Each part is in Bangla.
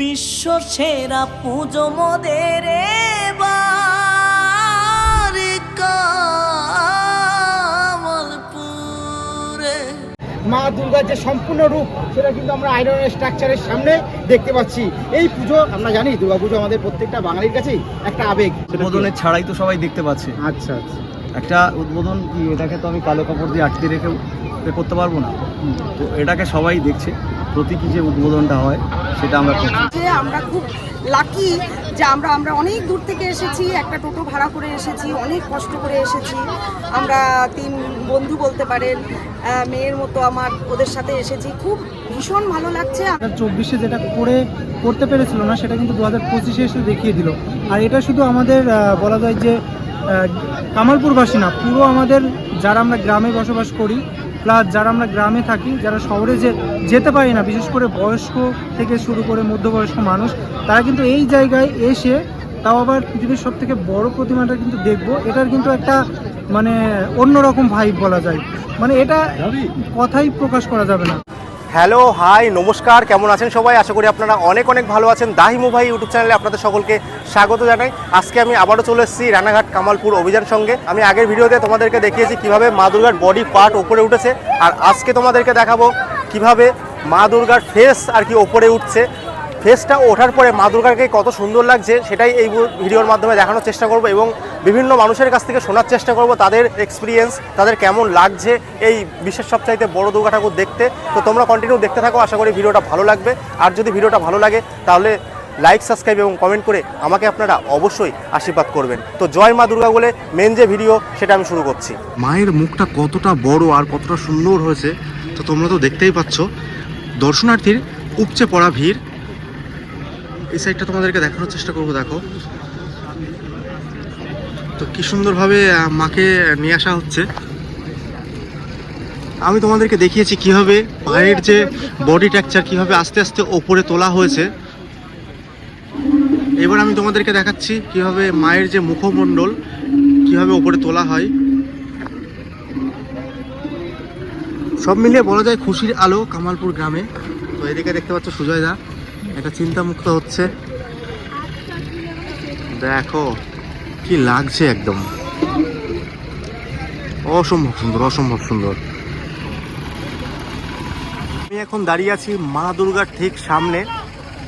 বিশ্ব সেরা পুজো মোদের এবার কামালপুরে। মা দুর্গার যে সম্পূর্ণ রূপ সেটা কিন্তু আমরা আয়রনের স্ট্রাকচারের সামনে দেখতে পাচ্ছি। এই পুজো আমরা জানি দুর্গা পুজো আমাদের প্রত্যেকটা বাঙালির কাছেই একটা আবেগ। উদ্বোধনের ছাড়াই তো সবাই দেখতে পাচ্ছে। আচ্ছা আচ্ছা, একটা উদ্বোধন কি, এটাকে তো আমি কালো কাপড় দিয়ে আটকে রেখে করতে পারবো না। তো এটাকে সবাই দেখছে, প্রতীকী যে উদ্বোধনটা হয় সেটা আমরা করছি। আমরা খুব লাকি যে আমরা অনেক দূর থেকে এসেছি, একটা টোটো ভাড়া করে এসেছি, অনেক কষ্ট করে এসেছি। আমরা 3 বন্ধু বলতে পারেন, মেয়ের মতো আমার ওদের সাথে এসেছি। খুব ভীষণ ভালো লাগছে। 2024-এ যেটা করতে পেরেছিল না সেটা কিন্তু 2025-এ এসে দেখিয়ে দিল। আর এটা শুধু আমাদের বলা যায় যে কামালপুরবাসী না, পুরো আমাদের যারা আমরা গ্রামে বসবাস করি, প্লাস যারা আমরা গ্রামে থাকি, যারা শহরে যেতে পারি না, বিশেষ করে বয়স্ক থেকে শুরু করে মধ্যবয়স্ক মানুষ, তারা কিন্তু এই জায়গায় এসে, তাও আবার পৃথিবীর সব থেকে বড় প্রতিমাটা কিন্তু দেখবো। এটার কিন্তু একটা মানে অন্যরকম ভাইব বলা যায়, মানে এটা কথাই প্রকাশ করা যাবে না। হ্যালো, হাই, নমস্কার, কেমন আছেন সবাই? আশা করি আপনারা অনেক অনেক ভালো আছেন। দাহিমু ভাই ইউটিউব চ্যানেলে আপনাদের সকলকে স্বাগত জানাই। আজকে আমি আবারও চলে এসেছি রানাঘাট কামালপুর অভিযান সঙ্গে। আমি আগের ভিডিওতে তোমাদেরকে দেখিয়েছি কিভাবে মা দুর্গার বডি পার্ট ওপরে উঠেছে, আর আজকে তোমাদেরকে দেখাবো কিভাবে মা দুর্গার ফেস আর কি ওপরে উঠছে। ফেসটা ওঠার পরে মা দুর্গাকে কত সুন্দর লাগছে সেটাই এই ভিডিওর মাধ্যমে দেখানোর চেষ্টা করব, এবং বিভিন্ন মানুষের কাছ থেকে শোনার চেষ্টা করব তাদের এক্সপিরিয়েন্স, তাদের কেমন লাগছে এই বিশ্বের সবচাইতে বড় দুর্গা ঠাকুর দেখতে। তো তোমরা কন্টিনিউ দেখতে থাকো, আশা করি ভিডিওটা ভালো লাগবে। আর যদি ভিডিওটা ভালো লাগে তাহলে লাইক, সাবস্ক্রাইব এবং কমেন্ট করে আমাকে আপনারা অবশ্যই আশীর্বাদ করবেন। তো জয় মা দুর্গা বলে মেন যে ভিডিও সেটা আমি শুরু করছি। মায়ের মুখটা কতটা বড় আর কতটা সুন্দর হয়েছে তো তোমরা তো দেখতেই পাচ্ছ। দর্শনার্থীর উপচে পড়া ভিড়। এই সাইডটা তোমাদেরকে দেখানোর চেষ্টা করবো। দেখো তো কি সুন্দরভাবে মাকে নিয়ে আসা হচ্ছে। আমি তোমাদেরকে দেখিয়েছি কিভাবে মায়ের যে বডি টেক্সচার কিভাবে আস্তে আস্তে ওপরে তোলা হয়েছে। এবার আমি তোমাদেরকে দেখাচ্ছি কিভাবে মায়ের যে মুখমণ্ডল কিভাবে ওপরে তোলা হয়। সব মিলিয়ে বলা যায় খুশির আলো কামালপুর গ্রামে। তো এদিকে দেখতে পাচ্ছ সুজয় দা এটা চিন্তামুক্ত হচ্ছে। দেখো কি লাগছে, একদম অসম্ভব সুন্দর, অসম্ভব সুন্দর। আমি এখন দাঁড়িয়ে আছি মা দুর্গার ঠিক সামনে।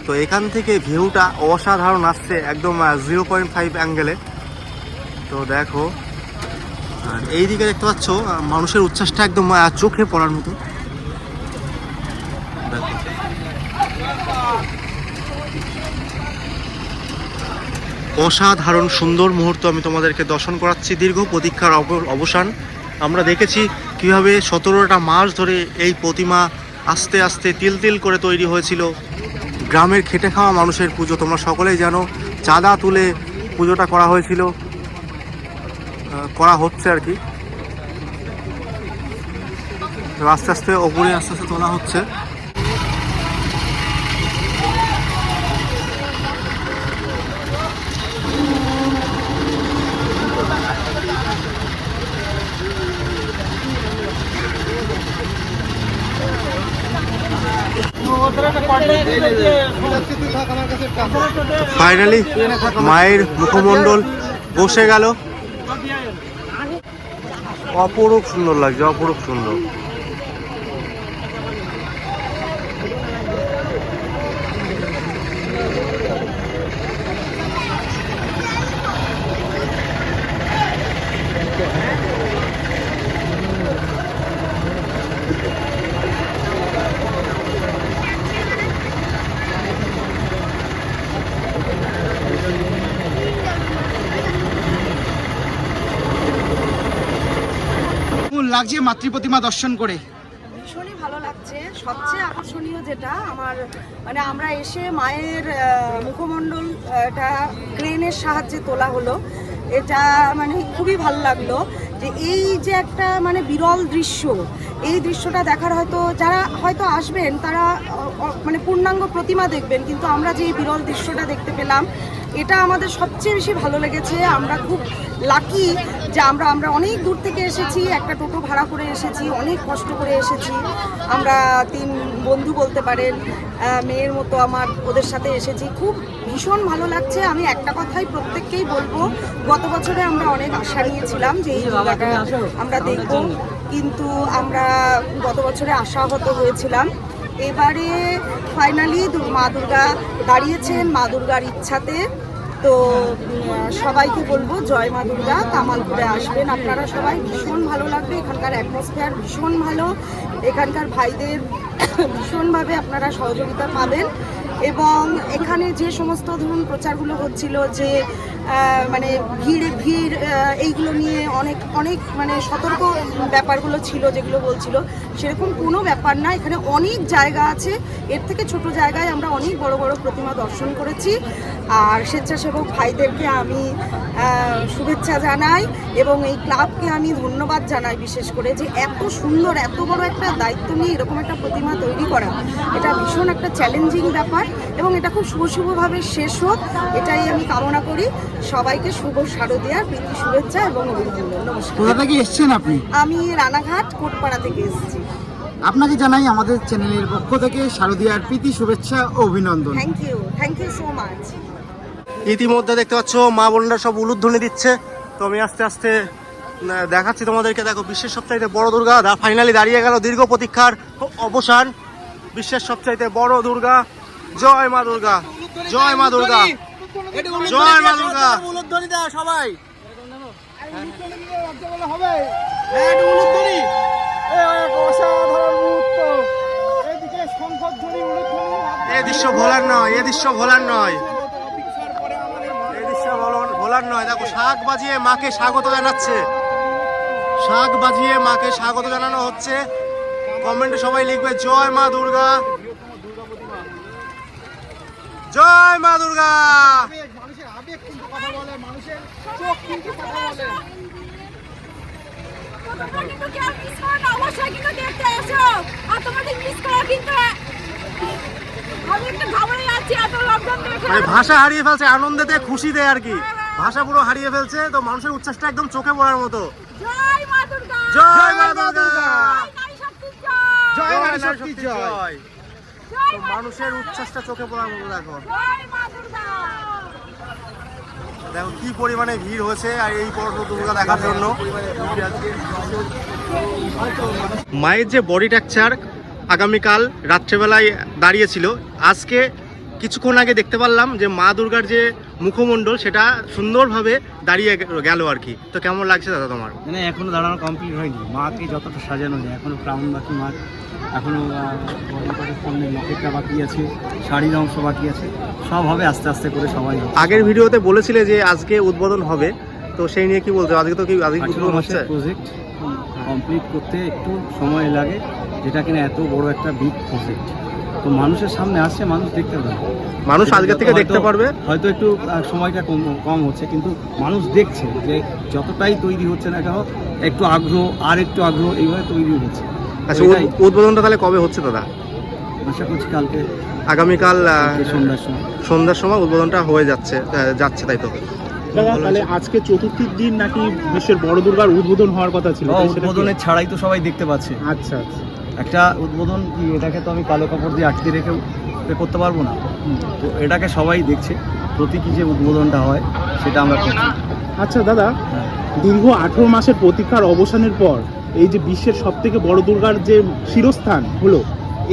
তো এখান থেকে ভিউটা অসাধারণ আসছে, একদম 0.5 অ্যাঙ্গেলে। তো দেখো, আর এইদিকে দেখতে পাচ্ছ মানুষের উচ্ছ্বাসটা একদম চোখে পড়ার মতো। দেখো অসাধারণ সুন্দর মুহূর্ত আমি তোমাদেরকে দর্শন করাচ্ছি। দীর্ঘ প্রতীক্ষার অবসান। আমরা দেখেছি কিভাবে 17টা মাস ধরে এই প্রতিমা আস্তে আস্তে তিল তিল করে তৈরি হয়েছিল। গ্রামের খেটে খাওয়া মানুষের পুজো, তোমরা সকলেই জানো। চাঁদা তুলে পুজোটা করা হয়েছিল, করা হচ্ছে আর কি। আস্তে আস্তে ওপরে আস্তে আস্তে তোলা হচ্ছে। ফাইনালি মায়ের মুখমণ্ডল বসে গেল। অপরূপ সুন্দর লাগছে, অপরূপ সুন্দর। লাগছে মাতৃ প্রতিমা দর্শন করে। ভীষণই ভালো লাগছে। সবচেয়ে আকর্ষণীয় যেটা আমার মানে আমরা এসে মায়ের মুখমণ্ডলটা ক্রেনের সাহায্যে তোলা হলো। এটা মানে খুবই ভালো লাগলো যে এই যে একটা মানে বিরল দৃশ্য, এই দৃশ্যটা দেখার হয়তো যারা হয়তো আসবেন তারা মানে পূর্ণাঙ্গ প্রতিমা দেখবেন, কিন্তু আমরা যে এই বিরল দৃশ্যটা দেখতে পেলাম এটা আমাদের সবচেয়ে বেশি ভালো লেগেছে। আমরা খুব লাকি যে আমরা অনেক দূর থেকে এসেছি, একটা টোটো ভাড়া করে এসেছি, অনেক কষ্ট করে এসেছি। আমরা 3 বন্ধু বলতে পারেন, মেয়ের মতো আমার ওদের সাথে এসেছি, খুব ভীষণ ভালো লাগছে। আমি একটা কথাই প্রত্যেককেই বলবো, গত বছরে আমরা অনেক আশা নিয়েছিলাম যে এই দুর্গাটা আমরা দেখব, কিন্তু আমরা গত বছরে আশাহত হয়েছিলাম। এবারে ফাইনালি মা দুর্গা দাঁড়িয়েছেন মা দুর্গার ইচ্ছাতে। তো সবাইকে বলবো জয় মা দুর্গা, কামালপুরে আসবেন আপনারা সবাই, ভীষণ ভালো লাগবে। এখানকার অ্যাটমসফিয়ার ভীষণ ভালো, এখানকার ভাইদের ভীষণভাবে আপনারা সহযোগিতা পাবেন। এবং এখানে যে সমস্ত ধরুন প্রচারগুলো হচ্ছিল যে মানে ভিড় এইগুলো নিয়ে অনেক মানে সতর্ক ব্যাপারগুলো ছিল যেগুলো বলছিল, সেরকম কোনো ব্যাপার না। এখানে অনেক জায়গা আছে, এর থেকে ছোট জায়গায় আমরা অনেক বড় বড় প্রতিমা দর্শন করেছি। আর স্বেচ্ছাসেবক ভাইদেরকে আমি শুভেচ্ছা জানাই এবং এই ক্লাবকে আমি ধন্যবাদ জানাই বিশেষ করে, যে এত সুন্দর এত বড় একটা দায়িত্ব নিয়ে এরকম একটা প্রতিমা তৈরি করা, এটা ভীষণ একটা চ্যালেঞ্জিং ব্যাপার এবং এটা খুব শুভভাবে শেষ হোক, এটাই আমি কামনা করি। সবাইকে শুভ শারদীয়ার প্রীতি শুভেচ্ছা এবং অভিনন্দন। নমস্কার। কোথা থেকে এসেছেন আপনি? আমি রানাঘাট কোটপাড়া থেকে এসেছি। আপনাকে জানাই আমাদের চ্যানেলের পক্ষ থেকে শারদীয়ার প্রীতি শুভেচ্ছা ও অভিনন্দন। Thank you so much. ইতিমধ্যে দেখতে পাচ্ছ মা বোনরা সব উলুধ্বনি দিচ্ছে, তো আমি আস্তে আস্তে দেখাচ্ছি তোমাদেরকে। দেখো, বিশ্বের সবচাইতে বড় দুর্গা ফাইনালি দাঁড়িয়ে গেল, দীর্ঘ প্রতীক্ষার অবসান। বিশ্বের সবচাইতে বড় দুর্গা, জয় মা দুর্গা, জয় মা দুর্গা, জয় মা দুর্গা। উলুধ্বনি দাও সবাই। এই দৃশ্য ভোলার নয়, এই দৃশ্য ভোলার নয়, এই দৃশ্য ভোলার নয়। দেখো, শাঁখ বাজিয়ে মাকে স্বাগত জানাচ্ছে, শাঁখ বাজিয়ে মাকে স্বাগত জানানো হচ্ছে। কমেন্টে সবাই লিখবে জয় মা দুর্গা, জয় মা দুর্গা। মানুষের আবেগ কিন্তু কথা বলে, মানুষের চোখ কিন্তু কথা বলে। মানে ভাষা হারিয়ে ফেলছে আনন্দেতে, খুশিতে আর কি, ভাষা পুরো হারিয়ে ফেলছে। তো মানুষের উচ্ছ্বাসটা একদম চোখে পড়ার মতো। জয় মা দুর্গা, জয় মা দুর্গা, জয় জয় নারী নারী শক্তি শক্তি জয়। জয়। তো মানুষের উচ্ছ্বাসটা চোখে পড়ার মতো। দেখো, দেখো কি পরিমাণে ভিড় হয়েছে আর এই বড় দুর্গা দেখার জন্য। মায়ের যে বডি স্ট্রাকচার আগামীকাল রাত্রেবেলায় দাঁড়িয়েছিল, আজকে কিছুক্ষণ আগে দেখতে পারলাম যে মা দুর্গার যে মুখমণ্ডল সেটা সুন্দরভাবে দাঁড়িয়ে গেল আর কি। তো কেমন লাগছে দাদা তোমার? মানে এখনো দাঁড়ানো কমপ্লিট হয়নি, মাকে যতটা সাজানো যায় এখনো ক্রাউন বাকি, মার এখনো সামনে লকেটটা বাকি আছে, শাড়ির অংশ বাকি আছে, সব হবে আস্তে আস্তে করে সবাই। আগের ভিডিওতে বলেছিলে যে আজকে উদ্বোধন হবে, তো সেই নিয়ে কি বলছো? আজকে তো কি আজকে উদ্বোধন হচ্ছে? প্রজেক্ট কমপ্লিট করতে একটু সময় লাগে, যেটা কিনা এত বড় একটা বিগ প্রজেক্ট। তো মানুষের সামনে আসছে, মানুষ দেখতে পাবে, মানুষ আজকে থেকে দেখতে পারবে। হয়তো একটু সময়টা কম হচ্ছে, কিন্তু মানুষ দেখছে যে যতটাই তৈরি হচ্ছে না কেন, একটু আগ্রহ আর একটু আগ্রহ এইভাবে তৈরি হচ্ছে। আচ্ছা, উদ্বোধনটা তাহলে কবে হচ্ছে দাদা? আশা করছি কালকে, আগামীকাল সন্ধ্যার সময় উদ্বোধনটা হয়ে যাচ্ছে, তাই তো? তাহলে আজকে চতুর্থীর দিন নাকি বিশ্বের বড় দুর্গার উদ্বোধন হওয়ার কথা ছিল? উদ্বোধনের ছাড়াই তো সবাই দেখতে পাচ্ছে। আচ্ছা আচ্ছা। একটা উদ্বোধন কি, এটাকে তো আমি কালো কাপড় দিয়ে আটকে রেখেও করতে পারবো না। তো এটাকে সবাই দেখছে, প্রতীকী যে উদ্বোধনটা হয় সেটা আমরা করছি। আচ্ছা দাদা, দীর্ঘ 18 মাসের প্রতীক্ষার অবসানের পর এই যে বিশ্বের সবথেকে বড় দুর্গার যে শিরস্থান হলো,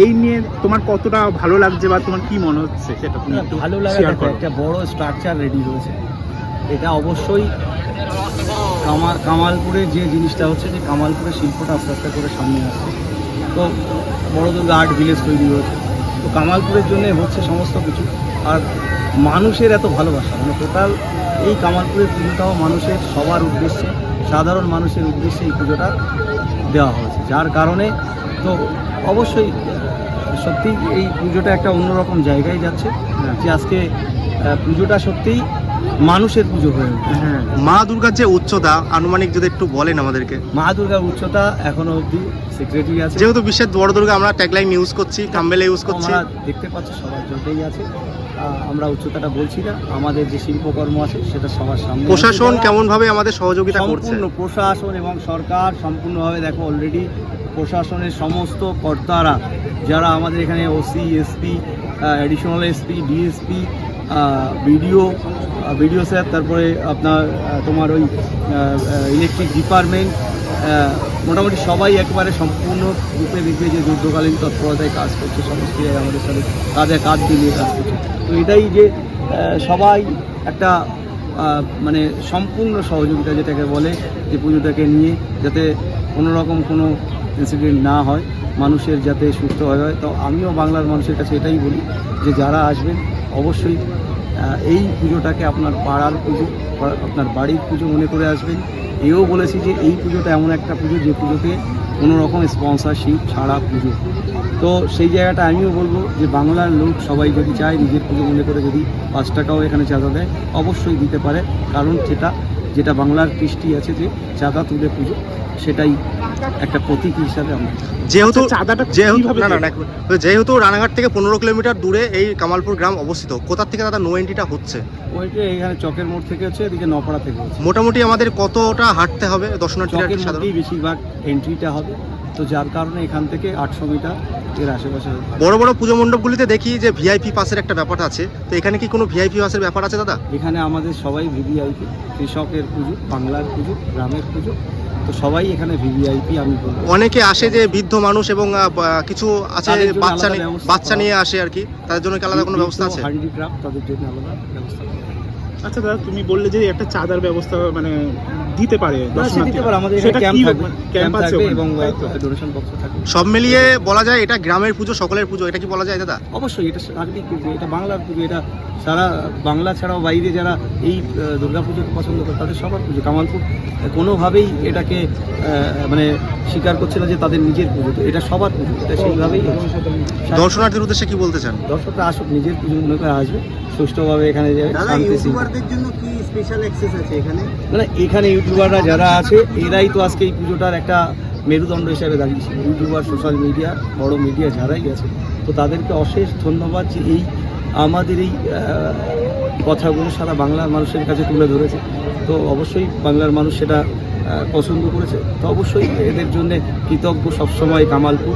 এই নিয়ে তোমার কতটা ভালো লাগছে বা তোমার কি মনে হচ্ছে সেটা তুমি একটু ভালো লাগে। শেয়ার করো। একটা বড় স্ট্রাকচার রেডি হয়েছে, এটা অবশ্যই কামালপুরে যে জিনিসটা হচ্ছে, যে কামালপুরের শিল্পটা আস্তে আস্তে করে সামনে আসছে। তো বড় দুর্গা আর্ট ভিলেজ তৈরি হয়েছে, তো কামালপুরের জন্য হচ্ছে সমস্ত কিছু। আর মানুষের এত ভালোবাসা, মানে টোটাল এই কামালপুরের পুজোটাও মানুষের, সবার উদ্দেশ্যে, সাধারণ মানুষের উদ্দেশ্যে এই পুজোটা দেওয়া হয়েছে, যার কারণে তো অবশ্যই সত্যি এই পুজোটা একটা অন্যরকম জায়গায় যাচ্ছে, যে আজকে পুজোটা সত্যিই মানুষের পুজো হয়ে উঠছে। হ্যাঁ, মা দুর্গার যে উচ্চতা আনুমানিক যদি একটু বলেন আমাদেরকে। মা দুর্গার উচ্চতা এখনো অবধি সিক্রেটই আছে, যেহেতু বিশ্বের বড় দুর্গা আমরা ট্যাগলাইন ইউজ করছি, থাম্বনেল ইউজ করছি, আমরা দেখতে পাচ্ছি সবার জন্যই আছে। আমরা উচ্চতাটা বলছি না, আমাদের যে শিল্পকর্ম আছে সেটা সবার সামনে। প্রশাসন কেমন ভাবে আমাদের সহযোগিতা করছে? সম্পূর্ণ প্রশাসন এবং সরকার সম্পূর্ণভাবে, দেখো অলরেডি প্রশাসনের সমস্ত কর্তারা যারা আমাদের এখানে OC, SP, additional SP, DSP, BDO sir, তারপরে আপনার তোমার ওই ইলেকট্রিক ডিপার্টমেন্ট, মোটামুটি সবাই একবারে সম্পূর্ণ রূপে দেখবে যে যুদ্ধকালীন তৎপরতায় কাজ করছে, সমস্ত জায়গায় আমাদের সাথে কাঁধে কাঁধ মিলিয়ে কাজ করছে। তো এটাই যে সবাই একটা মানে সম্পূর্ণ সহযোগিতা যেটাকে বলে, যে পুজোটাকে নিয়ে যাতে কোনো রকম কোনো ইনসিডেন্ট না হয়, মানুষের যাতে সুস্থভাবে হয়। তো আমিও বাংলার মানুষের কাছে এটাই বলি যে যারা আসবেন অবশ্যই এই পুজোটাকে আপনার পাড়ার পুজো, আপনার বাড়ির পুজো মনে করে আসবেন। এও বলেছি যে এই পুজোটা এমন একটা পুজো যে পুজোতে কোনো রকম স্পন্সরশিপ ছাড়া পুজো। তো সেই জায়গাটা আমিও বলবো যে বাংলার লোক সবাই যদি চায় নিজের পুজো মনে করে যদি 5 টাকাও এখানে চাঁদা দেয় অবশ্যই দিতে পারে, কারণ যেটা বাংলার কৃষ্টি আছে যে চাঁদা তুলে পুজো, সেটাই একটা প্রতীক হিসাবে আমরা। যেহেতু চাঁদাটা যেহেতু রানাঘাট থেকে 15 কিলোমিটার দূরে এই কামালপুর গ্রাম অবস্থিত, কোথা থেকে দাদা নো এন্ট্রিটা হচ্ছে? ওইটা এখানে চকের মোড় থেকে হচ্ছে, এদিকে নপাড়া থেকে হচ্ছে। মোটামুটি আমাদের কতটা হাঁটতে হবে দর্শনার্থীরা? চকের মধ্যেই বেশিরভাগ এন্ট্রিটা হবে, তো যার কারণে এখান থেকে 800 মিটার এর আশেপাশে। বড় বড় পুজো মণ্ডপগুলিতে দেখি যে ভিআইপি পাসের একটা ব্যাপার আছে, তো এখানে কি কোনো ভিআইপি পাসের ব্যাপার আছে দাদা? এখানে আমাদের সবাই ভিভিআইপি, কৃষকের পুজো, বাংলার পুজো, গ্রামের পুজো, তো সবাই এখানে ভিভিআইপি। আমি বলবো অনেকে আসে যে বৃদ্ধ মানুষ এবং কিছু আছে তাদের জন্য বাচ্চা আলাদা ব্যবস্থা বাচ্চা নিয়ে আসে আর কি, তাদের জন্য কি আলাদা কোনো ব্যবস্থা আছে? হ্যান্ডিক্রাফট, তাদের জন্য আলাদা ব্যবস্থা। আচ্ছা দাদা, তুমি বললে যে একটা চাঁদার ব্যবস্থা মানে দিতে পারে দিতে পারে, আমাদের সেটা ক্যাম্প কি থাকবে, ক্যাম্প আছে থাকবে ওখানে? এবং ডোনেশন বক্স থাকবে। সব মিলিয়ে বলা যায় এটা গ্রামের পুজো, সকলের পুজো, এটা কি বলা যায় দাদা? অবশ্যই এটা সার্বিক পুজো, এটা বাংলার পুজো, এটা সারা বাংলা ছাড়াও বাইরে যারা এই দুর্গাপুজোকে পছন্দ করে তাদের সবার পুজো। কামালপুর কোনোভাবেই এটাকে মানে স্বীকার করছে না যে তাদের নিজের পুজো, তো এটা সবার পুজো, এটা সেইভাবেই দর্শনার্থীর উদ্দেশ্যে কি বলতে চান? দর্শকরা আসুক, নিজের পুজো মনে করে আসবে, সুষ্ঠুভাবে এখানে যাবে। জন্য কি স্পেশাল অ্যাক্সেস আছে এখানে? মানে এখানে ইউটিউবাররা যারা আছে এরাই তো আজকে এই পুজোটার একটা মেরুদণ্ড হিসাবে দাঁড়িয়েছে। ইউটিউবার, সোশ্যাল মিডিয়া, বড় মিডিয়া যারাই আছে, তো তাদেরকে অশেষ ধন্যবাদ যে এই আমাদের এই কথাগুলো সারা বাংলার মানুষের কাছে তুলে ধরেছে। তো অবশ্যই বাংলার মানুষ সেটা পছন্দ করেছে, তো অবশ্যই এদের জন্য কৃতজ্ঞ সবসময় কামালপুর।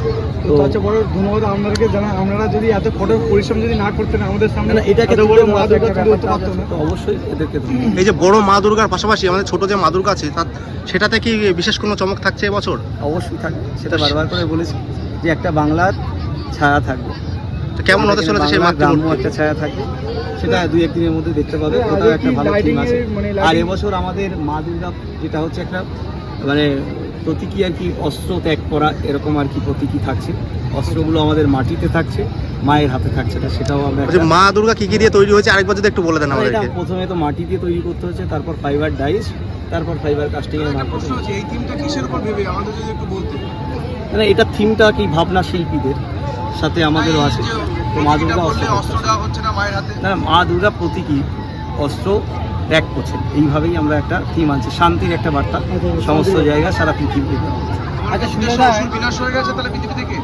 তো আচ্ছা, বড় ধন্যবাদ আপনাদেরকে জানাই। আপনারা যদি এত কঠোর পরিশ্রম যদি না করতেন আমাদের সামনে, না, এটাকে এত বড় মা দুর্গা তুলে ধরতে পারতো না। তো অবশ্যই এদেরকে ধন্যবাদ। এই যে বড় মা দুর্গার পাশাপাশি আমাদের ছোট যে মা দুর্গা আছে সেটাতে কি বিশেষ কোনো চমক থাকছে এবছর? অবশ্যই থাকবে, সেটা বারবার করে বলেছি যে একটা বাংলার ছায়া থাকবে। তো কেমন হতে চলেছে সেই বাংলার গ্রাম্য মাতৃমূর্তি? একটা ছায়া থাকবে, সেটা 2-1 দিনের মধ্যে দেখতে পাবে। ওটাও একটা ভালো থিম আছে। আর এবছর আমাদের মা দুর্গা যেটা হচ্ছে একটা মানে প্রতীকী আর কি, অস্ত্র ত্যাগ করা এরকম আর কি প্রতীকী থাকছে। অস্ত্রগুলো আমাদের মাটিতে থাকছে, মায়ের হাতে থাকছে না, সেটাও আমরা যে মা দুর্গা কি কি দিয়ে তৈরি হয়েছে আরেকবার যদি একটু বলে দেন এটা আমাদেরকে। প্রথমে তো মাটি দিয়ে তৈরি করতে হচ্ছে, তারপর ফাইবার ডাইস, তারপর ফাইবার কাস্টিং এর মাধ্যমে। এই থিমটা কিসের উপর ভেবে আমাদের যদি একটু বলতে? মানে এটা থিমটা কি ভাবনা শিল্পীদের সাথে আমাদেরও আছে। তো মা দুর্গা অস্ত্র দেওয়া হচ্ছে না মায়ের হাতে? না, মা দুর্গা প্রতীকী অস্ত্র ত্যাগ করছেন, এইভাবেই আমরা একটা থিম আনছি, শান্তির একটা বার্তা সমস্ত জায়গা সারা পৃথিবীতে দেওয়া হচ্ছে। আচ্ছা, সুন্দরদা, বিনাশ হয়ে গেছে তাহলে পৃথিবী থেকে?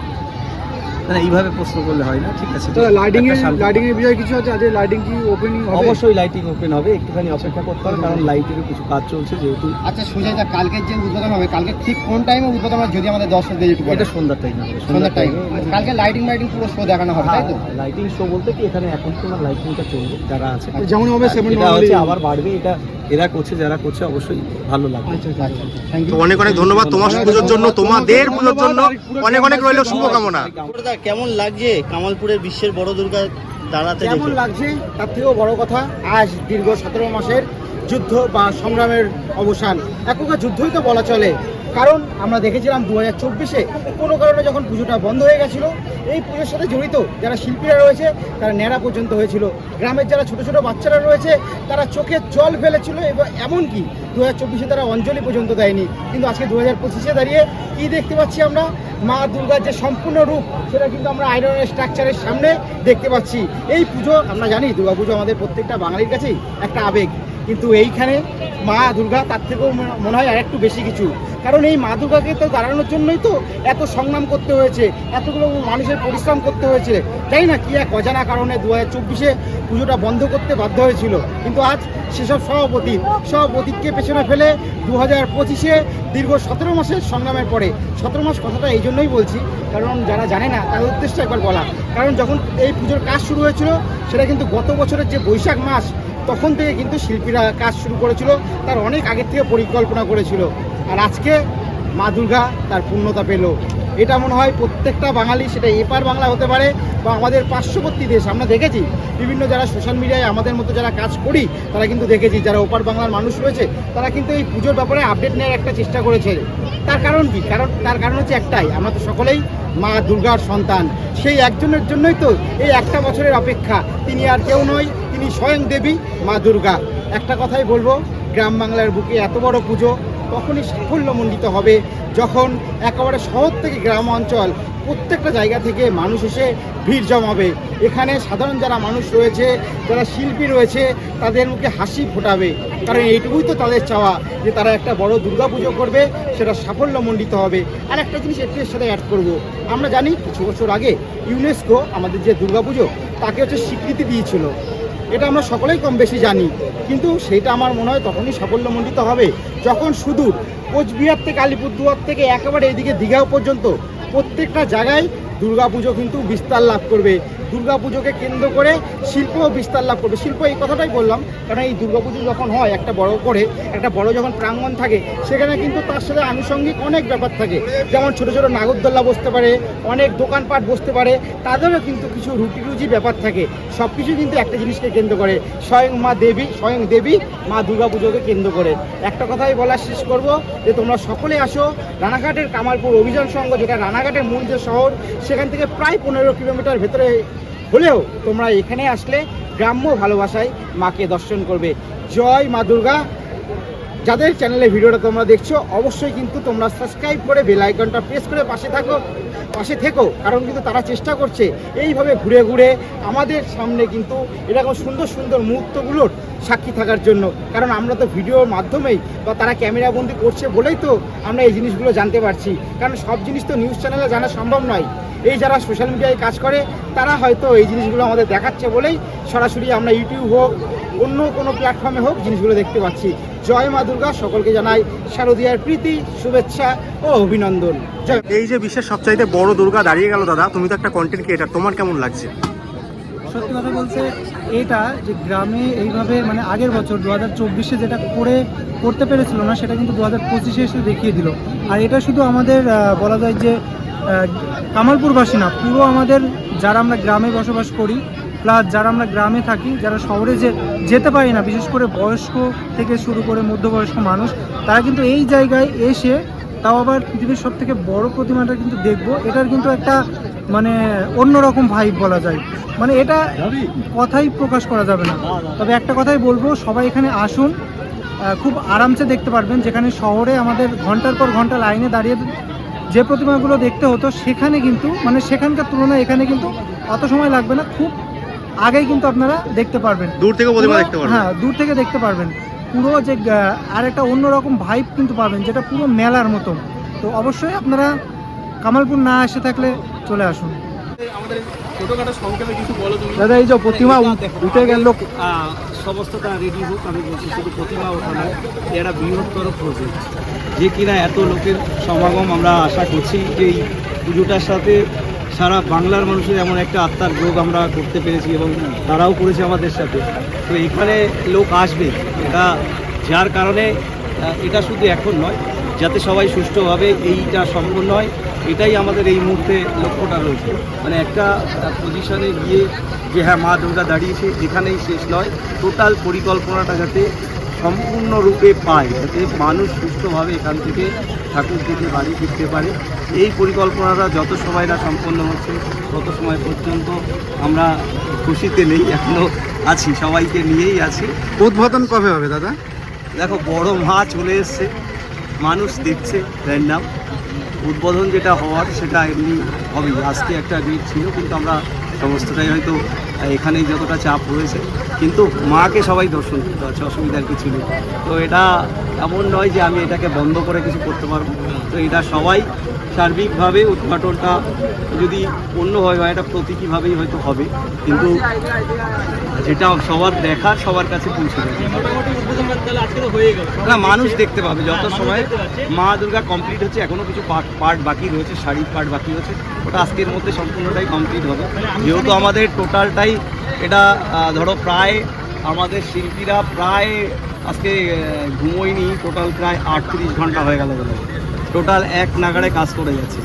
না, এইভাবে প্রশ্ন করলে হয় না, ঠিক আছে। লাইটিং একটা শান্তি- এর বিষয়ে কিছু আছে? আজ লাইটিং কি ওপেনিং হবে? অবশ্যই লাইটিং ওপেন হবে, একটুখানি অপেক্ষা করতে হবে, কারণ লাইটেরও কিছু কাজ চলছে যেহেতু। আচ্ছা সুজয়দা, কালকের যে উদ্বোধন হবে, কালকে ঠিক কোন টাইমে উদ্বোধন হবে যদি আমাদের দর্শকদের একটু বলেন? এটা সন্ধ্যার টাইম হবে, সন্ধ্যার টাইম। কালকে লাইটিং পুরো শো দেখানো হবে, তাই তো? লাইটিং শো বলতে কি এখানে এখন তোমার লাইটিংটা চলবে, যারা আছে যেমন হবে সেমন এটা হচ্ছে আবার বাড়বে, এটা এরা করছে, যারা করছে অবশ্যই ভালো লাগবে। আচ্ছা, থ্যাংক তো ইউ। অনেক অনেক ধন্যবাদ তোমার পুজোর জন্য, তোমাদের পুজোর জন্য অনেক অনেক রইল শুভকামনা। কেমন লাগছে কামালপুরের বিশ্বের বড় দুর্গা দাঁড়াতে কেমন দেখে? লাগছে তার থেকেও বড় কথা, আজ দীর্ঘ 17 মাসের যুদ্ধ বা সংগ্রামের অবসান, এক প্রকার যুদ্ধই তো বলা চলে। কারণ আমরা দেখেছিলাম 2024-এ কোনো কারণে যখন পুজোটা বন্ধ হয়ে গেছিল, এই পুজোর সাথে জড়িত যারা শিল্পীরা রয়েছে তারা ন্যাড়া পর্যন্ত হয়েছিল, গ্রামের যারা ছোট ছোট বাচ্চারা রয়েছে তারা চোখে জল ফেলেছিল, এবং এমনকি 2024-এ তারা অঞ্জলি পর্যন্ত দেয়নি। কিন্তু আজকে 2025-এ দাঁড়িয়ে কী দেখতে পাচ্ছি আমরা? মা দুর্গার যে সম্পূর্ণ রূপ সেটা কিন্তু আমরা আয়রনের স্ট্রাকচারের সামনে দেখতে পাচ্ছি। এই পুজো আমরা জানি, দুর্গাপুজো আমাদের প্রত্যেকটা বাঙালির কাছেই একটা আবেগ, কিন্তু এইখানে মা দুর্গা তার থেকেও মনে হয় আর একটু বেশি কিছু। কারণ এই মা দুর্গাকে তো দাঁড়ানোর জন্যই তো এত সংগ্রাম করতে হয়েছে, এতগুলো মানুষের পরিশ্রম করতে হয়েছে। জানি না কি এক অজানা কারণে 2024-এ পুজোটা বন্ধ করতে বাধ্য হয়েছিল, কিন্তু আজ সেসব সব অতীতকে পেছনে ফেলে 2025-এ দীর্ঘ 17 মাসের সংগ্রামের পরে, 17 মাস কথাটা এই জন্যই বলছি কারণ যারা জানে না তাদের উদ্দেশ্যে একবার বলা। কারণ যখন এই পুজোর কাজ শুরু হয়েছিল সেটা কিন্তু গত বছরের যে বৈশাখ মাস, তখন থেকে কিন্তু শিল্পীরা কাজ শুরু করেছিল, তার অনেক আগের থেকে পরিকল্পনা করেছিল। আর আজকে মা দুর্গা তার পূর্ণতা পেল। এটা মনে হয় প্রত্যেকটা বাঙালি, সেটা এপার বাংলা হতে পারে বা আমাদের পার্শ্ববর্তী দেশ, আমরা দেখেছি বিভিন্ন যারা সোশ্যাল মিডিয়ায় আমাদের মতো যারা কাজ করি তারা কিন্তু দেখেছি যারা ওপার বাংলার মানুষ রয়েছে তারা কিন্তু এই পুজোর ব্যাপারে আপডেট নেওয়ার একটা চেষ্টা করেছে। তার কারণ কি? তার কারণ হচ্ছে একটাই, আমরা তো সকলেই মা দুর্গার সন্তান। সেই একজনের জন্যই তো এই একটা বছরের অপেক্ষা। তিনি আর কেউ নয়, তিনি স্বয়ং দেবী মা দুর্গা। একটা কথাই বলবো, গ্রাম বাংলার বুকে এত বড় পুজো তখনই সাফল্যমণ্ডিত হবে যখন একেবারে শহর থেকে গ্রাম অঞ্চল প্রত্যেকটা জায়গা থেকে মানুষ এসে ভিড় জমাবে। এখানে সাধারণ যারা মানুষ রয়েছে, যারা শিল্পী রয়েছে, তাদের মুখে হাসি ফোটাবে। কারণ এইটুকুই তো তাদের চাওয়া যে তারা একটা বড় দুর্গা পুজো করবে, সেটা সাফল্যমণ্ডিত হবে। আর একটা জিনিস একটু এর সাথে অ্যাড করবো, আমরা জানি কিছু বছর আগে ইউনেস্কো আমাদের যে দুর্গা পুজো তাকে হচ্ছে স্বীকৃতি দিয়েছিল। এটা আমরা সকলেই কম বেশি জানি, কিন্তু সেটা আমার মনে হয় তখনই সাফল্যমণ্ডিত হবে যখন সুদূর কোচবিহার থেকে আলিপুরদুয়ার থেকে একেবারে এদিকে দীঘাও পর্যন্ত প্রত্যেকটা জায়গায় দুর্গাপুজো কিন্তু বিস্তার লাভ করবে। দুর্গাপুজোকে কেন্দ্র করে শিল্পও বিস্তার লাভ করবে। শিল্প এই কথাটাই বললাম কারণ এই দুর্গাপুজো যখন হয় একটা বড় যখন প্রাঙ্গণ থাকে, সেখানে কিন্তু তার সাথে আনুষঙ্গিক অনেক ব্যাপার থাকে। যেমন ছোটো ছোটো নাগরদোল্লা বসতে পারে, অনেক দোকানপাট বসতে পারে, তাদেরও কিন্তু কিছু রুজি ব্যাপার থাকে। সব কিছু কিন্তু একটা জিনিসকে কেন্দ্র করে, স্বয়ং দেবী মা দুর্গাপুজোকে কেন্দ্র করে। একটা কথাই বলা শেষ করব যে তোমরা সকলে আসো রানাঘাটের কামালপুর অভিযান সংঘ, যেটা রানাঘাটের মূল যে শহর, সেখান থেকে প্রায় 15 কিলোমিটার ভেতরে হলেও তোমরা এখানে আসলে গ্রাম্য ভালোবাসায় মাকে দর্শন করবে। জয় মা দুর্গা। যাদের চ্যানেলে ভিডিওটা তোমরা দেখছো অবশ্যই কিন্তু তোমরা সাবস্ক্রাইব করে বেল আইকনটা প্রেস করে পাশে থেকো, কারণ কিন্তু তারা চেষ্টা করছে এইভাবে ঘুরে ঘুরে আমাদের সামনে কিন্তু এরকম সুন্দর সুন্দর মুহূর্তগুলোর সাক্ষী থাকার জন্য। কারণ আমরা তো ভিডিওর মাধ্যমেই বা তারা ক্যামেরাবন্দি করছে বলেই তো আমরা এই জিনিসগুলো জানতে পারছি, কারণ সব জিনিস তো নিউজ চ্যানেলে জানা সম্ভব নয়। এই যারা সোশ্যাল মিডিয়ায় কাজ করে তারা হয়তো এই জিনিসগুলো আমাদের দেখাচ্ছে বলেই সরাসরি আমরা ইউটিউব হোক অন্য কোনো প্ল্যাটফর্মে হোক জিনিসগুলো দেখতে পাচ্ছি। জয় মা দুর্গা। সকলকে জানাই শারদীয়ার প্রীতি, শুভেচ্ছা ও অভিনন্দন। জয়। এই যে বিশ্বের সবচাইতে বড় দুর্গা দাঁড়িয়ে গেল দাদা, তুমি তো একটা কন্টেন্ট ক্রিয়েটার, তোমার কেমন লাগছে? সত্যি কথা বলতে এটা যে গ্রামে এইভাবে মানে আগের বছর 2024-এ যেটা করতে পেরেছিল না, সেটা কিন্তু 2025-এ এসে দেখিয়ে দিল। আর এটা শুধু আমাদের বলা যায় যে কামালপুরবাসী না, পুরো আমাদের যারা আমরা গ্রামে বসবাস করি প্লাস যারা আমরা গ্রামে থাকি, যারা শহরে যেতে পারি না, বিশেষ করে বয়স্ক থেকে শুরু করে মধ্যবয়স্ক মানুষ, তারা কিন্তু এই জায়গায় এসে তাও আবার পৃথিবীর সব থেকে বড় প্রতিমাটা কিন্তু দেখবো। এটার কিন্তু একটা মানে অন্যরকম ভাইব বলা যায়, মানে এটা কথাই প্রকাশ করা যাবে না। তবে একটা কথাই বলবো, সবাই এখানে আসুন, খুব আরামসে দেখতে পারবেন। যেখানে শহরে আমাদের ঘন্টার পর ঘন্টা লাইনে দাঁড়িয়ে যে প্রতিমাগুলো দেখতে হতো, সেখানে কিন্তু মানে সেখানকার তুলনায় এখানে কিন্তু অত সময় লাগবে না, খুব আগেই কিন্তু আপনারা দেখতে পারবেন, দূর থেকে প্রতিমা দেখতে পারবেন। হ্যাঁ, দূর থেকে দেখতে পারবেন। পুরো যে আর একটা অন্যরকম ভাইব কিন্তু পাবেন, যেটা পুরো মেলার মতো। তো অবশ্যই আপনারা কামালপুর না এসে থাকলে চলে আসুন। দাদা, এই যে প্রতিমা উঠে গেল, সমস্তটা রেডি হোক, আমি বলছি শুধু প্রতিমা ওঠানো একটা বৃহত্তর প্রজেক্ট, যে কিনা এত লোকের সমাগম আমরা আশা করছি যে এই পুজোটার সাথে সারা বাংলার মানুষের এমন একটা আত্মার যোগ আমরা করতে পেরেছি এবং তারাও করেছে আমাদের সাথে। তো এখানে লোক আসবে, এটা যার কারণে এটা শুধু এখন নয়, যাতে সবাই সুষ্ঠুভাবে এইটা সম্পন্ন হয়, এটাই আমাদের এই মুহূর্তে লক্ষ্যটা রয়েছে। মানে একটা পজিশনে গিয়ে যে হ্যাঁ মা দুর্গা দাঁড়িয়েছে এখানেই শেষ নয়, টোটাল পরিকল্পনাটা যাতে সম্পূর্ণরূপে পায়, যাতে মানুষ সুস্থভাবে এখান থেকে ঠাকুর দেখে বাড়ি ফিরতে পারে। এই পরিকল্পনাটা যত সময় না সম্পন্ন হচ্ছে তত সময় পর্যন্ত আমরা খুশিতে নেই, এখনও আছি, সবাইকে নিয়েই আছি। উদ্বোধন কবে হবে দাদা? দেখো, বড় মা চলে এসছে, মানুষ দেখছে, র্যান্ডাম উদ্বোধন যেটা হওয়ার সেটা এমনি হবেই। আজকে একটা ডেট ছিল, কিন্তু আমরা সমস্তটাই হয়তো এখানেই যতটা চাপ রয়েছে, কিন্তু মাকে সবাই দর্শন করতে পারছে, অসুবিধার কিছু নেই। তো এটা এমন নয় যে আমি এটাকে বন্ধ করে কিছু করতে পারবো। তো এটা সবাই সার্বিকভাবে উদ্ঘাটনটা যদি অন্যভাবে হয়, এটা প্রতীকীভাবেই হয়তো হবে, কিন্তু যেটা সবার দেখার সবার কাছে পৌঁছে যাবে। না, মানুষ দেখতে পাবে যত সময় মা দুর্গা কমপ্লিট হচ্ছে। এখনও কিছু পার্ট বাকি রয়েছে, শাড়ির পার্ট বাকি রয়েছে, ওটা আজকের মধ্যে সম্পূর্ণটাই কমপ্লিট হবে। যেহেতু আমাদের টোটালটাই এটা ধরো প্রায় আমাদের শিল্পীরা প্রায় আজকে ঘুমোয়নি, টোটাল প্রায় 38 ঘন্টা হয়ে গেল বলে টোটাল এক নাগাড়ে কাজ করে যাচ্ছে।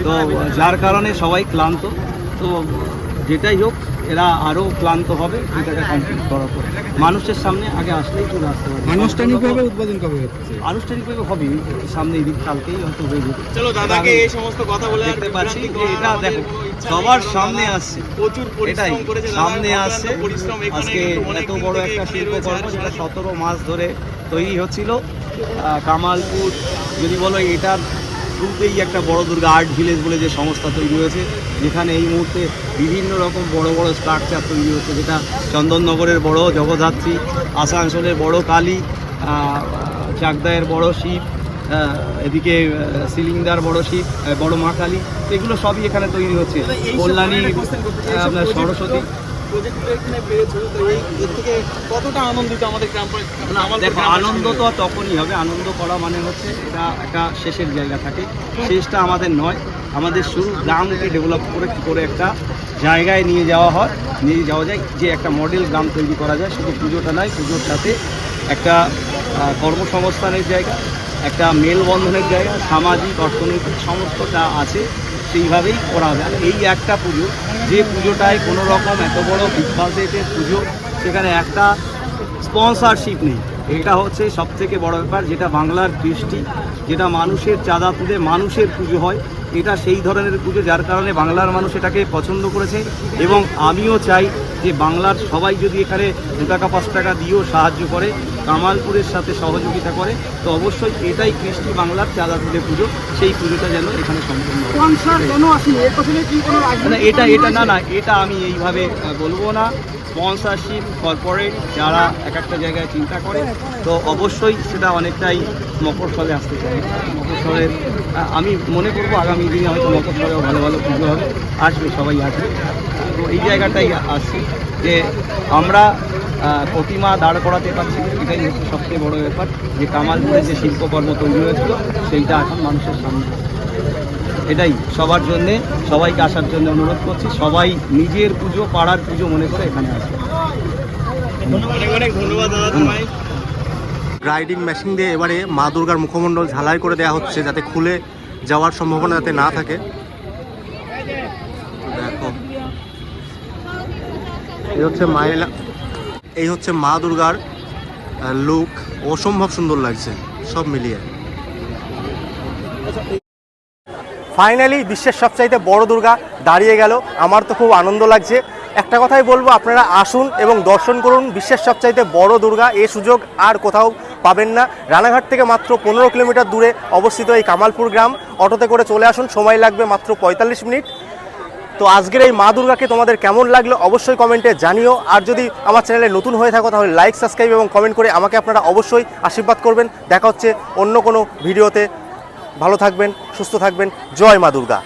তো যার কারণে সবাই ক্লান্ত। তো যেটাই হোক, এরা আরও ক্লান্ত হবে এটাকে কমপ্লিট করার পর। মানুষের সামনে আগে আসলেই চলে আসতে হবে। আনুষ্ঠানিকভাবে উদ্বোধন কবে হচ্ছে? আনুষ্ঠানিকভাবে হবে সামনে, এই দিক কালকেই হয়তো হয়ে যাবে। চলো দাদাকে এই সমস্ত কথা বলে দেখতে পাচ্ছি যে এটা দেখো সবার সামনে আসছে, প্রচুর এটাই পরিশ্রম করেছে সামনে আসছে। পরিশ্রম আজকে এত বড় একটা শিল্পকর্ম যেটা 17 মাস ধরে তৈরি হচ্ছিল। কামালপুর যদি বলো, এটার শুরুতেই একটা বড় দুর্গা আর্ট ভিলেজ বলে যে সংস্থা তৈরি হয়েছে, যেখানে এই মুহূর্তে বিভিন্ন রকম বড় বড় স্ট্রাকচার তৈরি হচ্ছে, যেটা চন্দননগরের বড় জগদ্ধাত্রী, আসানসোলের বড় কালী, চাকদায়ের বড় শিব, এদিকে সিলিন্ডার বড় শিব, বড় মা কালী, এগুলো সবই এখানে তৈরি হচ্ছে। কল্যাণী, আপনার সরস্বতী। কতটা আনন্দিত আমাদের গ্রাম দেখো, আনন্দ তো তখনই হবে। আনন্দ করা মানে হচ্ছে এটা একটা শেষের জায়গা থাকে, শেষটা আমাদের নয়। আমাদের শুরু গ্রামকে ডেভেলপ করে একটা জায়গায় নিয়ে যাওয়া যায়, যে একটা মডেল গ্রাম তৈরি করা যায়। শুধু পুজোটা নয়, পুজোর সাথে একটা কর্মসংস্থানের জায়গা, একটা মেলবন্ধনের জায়গা, সামাজিক অর্থনৈতিক সমস্তটা আছে, সেইভাবেই করা যায়। এই একটা পুজো, যে পুজোটায় কোনো রকম এত বড় বিগ বাজেটের পুজো, সেখানে একটা স্পন্সরশিপ নেই। এটা হচ্ছে সবথেকে বড় ব্যাপার, যেটা বাংলার কৃষ্টি, যেটা মানুষের চাঁদা তুলে মানুষের পুজো হয়। এটা সেই ধরনের পুজো, যার কারণে বাংলার মানুষ এটাকে পছন্দ করেছে। এবং আমিও চাই যে বাংলার সবাই যদি এখানে 2 টাকা 5 টাকা দিয়েও সাহায্য করে, কামালপুরের সাথে সহযোগিতা করে, তো অবশ্যই এটাই কৃষ্টি বাংলার চাঁদা তুলে পুজো, সেই পুজোটা যেন এখানে সম্পূর্ণ হয়। না, এটা আমি এইভাবে বলবো না। স্পন্সরশিপ, কর্পোরেট যারা এক একটা জায়গায় চিন্তা করে, তো অবশ্যই সেটা অনেকটাই মফস্বলে আসতে চাই। মফস্বলের আমি মনে করবো আগামী দিনে হয়তো মফস্বলেও ভালো ভালো পুজো হবে, আসবে, সবাই আসবে। তো এই জায়গাটাই আসছি যে আমরা প্রতিমা দাঁড় করাতে পারছি, এটাই হচ্ছে সবচেয়ে বড় ব্যাপার। যে কামালপুরে যে শিল্পকর্ম তৈরি হয়েছিল, সেইটা এখন মানুষের সামনে। এটাই সবার জন্যে, সবাইকে আসার জন্য অনুরোধ করছি। সবাই নিজের পুজো, পাড়ার পুজো মনে করে এখানে আসবে। অনেক ধন্যবাদ দাদা তোমায়। গ্রাইডিং মেশিন দিয়ে এবারে মা দুর্গার মুখমণ্ডল ঝালাই করে দেওয়া হচ্ছে, যাতে খুলে যাওয়ার সম্ভাবনা যাতে না থাকে। দেখো, এই হচ্ছে মা দুর্গার লুক, অসম্ভব সুন্দর লাগছে সব মিলিয়ে। ফাইনালি বিশ্বের সবচাইতে বড় দুর্গা দাঁড়িয়ে গেল। আমার তো খুব আনন্দ লাগছে। একটা কথাই বলবো, আপনারা আসুন এবং দর্শন করুন বিশ্বের সবচাইতে বড় দুর্গা। এই সুযোগ আর কোথাও পাবেন না। রানাঘাট থেকে মাত্র 15 কিলোমিটার দূরে অবস্থিত এই কামালপুর গ্রাম। অটোতে করে চলে আসুন, সময় লাগবে মাত্র 45 মিনিট। তো আজকের এই মা দুর্গাকে তোমাদের কেমন লাগলো অবশ্যই কমেন্টে জানিও। আর যদি আমার চ্যানেলে নতুন হয়ে থাকো, তাহলে লাইক, সাবস্ক্রাইব এবং কমেন্ট করে আমাকে আপনারা অবশ্যই আশীর্বাদ করবেন। দেখা হচ্ছে অন্য কোনো ভিডিওতে। ভালো থাকবেন, সুস্থ থাকবেন। জয় মা দুর্গা।